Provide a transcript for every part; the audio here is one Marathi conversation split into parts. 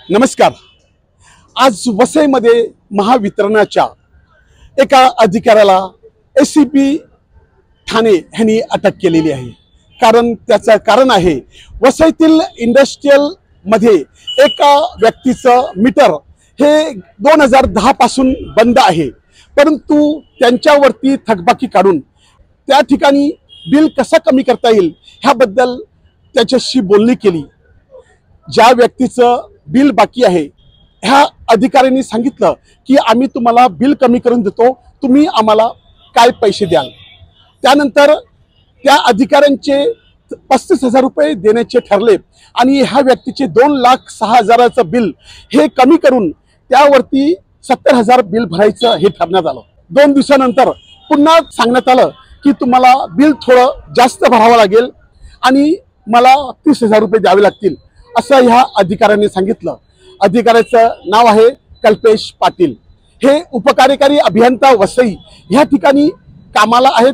नमस्कार। आज वसईमध्ये महावितरणाच्या एका अधिकाऱ्याला एसीपी ठाणे यांनी अटक केलेली आहे। त्याचं कारण आहे वसईतील इंडस्ट्रियल मध्ये एका व्यक्तीचं मीटर हे 2010 पासून बंद आहे, परंतु त्यांच्यावरती थकबाकी काढून त्या ठिकाणी बिल कसं कमी करता येईल ह्याबद्दल त्याच्याशी बोलणी केली। ज्या व्यक्तीचं बिल बाकी आहे ह्या अधिकाऱ्यांनी सांगितलं की आम्ही तुम्हाला बिल कमी करून देतो, तुम्ही आम्हाला काय पैसे द्याल। त्यानंतर त्या अधिकाऱ्यांचे 35,000 रुपये देण्याचे ठरले आणि ह्या व्यक्तीचे 2,06,000चं बिल हे कमी करून त्यावरती 70,000 बिल भरायचं हे ठरण्यात आलं। 2 दिवसानंतर पुन्हा सांगण्यात आलं की तुम्हाला बिल थोडं जास्त भरावं लागेल आणि मला 30,000 रुपये द्यावे लागतील असं ह्या अधिकाऱ्यांनी सांगितलं। अधिकाऱ्याचं नाव आहे कल्पेश पाटील। हे उपकार्यकारी अभियंता वसई ह्या ठिकाणी कामाला आहेत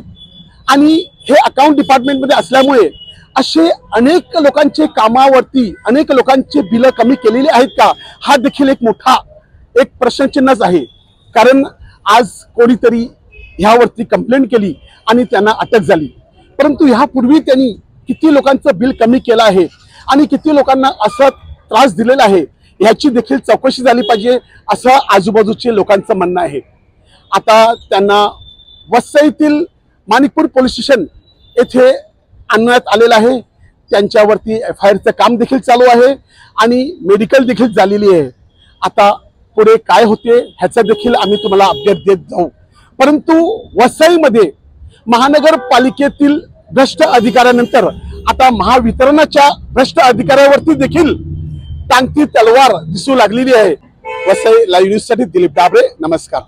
आणि हे अकाउंट डिपार्टमेंटमध्ये असल्यामुळे असे अनेक लोकांचे कामावरती अनेक लोकांचे बिल कमी केलेले आहेत का हा देखील एक मोठा प्रश्नचिन्हच आहे। कारण आज कोणीतरी ह्यावरती कंप्लेंट केली आणि त्यांना अटक झाली, परंतु ह्यापूर्वी त्यांनी किती लोकांचं बिल कमी केलं आहे आणि किती लोकांना असं त्रास दिलेला आहे ह्याची देखील चौकशी झाली पाहिजे असं आजूबाजूचे लोकांचं म्हणणं आहे। आता त्यांना वसईतील माणिकपूर पोलीस स्टेशन येथे आणण्यात आलेलं आहे। त्यांच्यावरती FIRचं काम देखील चालू आहे आणि मेडिकल देखील झालेली आहे। आता पुढे काय होते ह्याचा देखील आम्ही तुम्हाला अपडेट देत जाऊ। परंतु वसईमध्ये महानगरपालिकेतील भ्रष्ट अधिकाऱ्यानंतर आता महावितरणाच्या भ्रष्ट अधिकाऱ्यावरती देखील टांगती तलवार दिसू लागलेली आहे। वसई लाईव्ह न्यूज साठी दिलीप डाबरे, नमस्कार।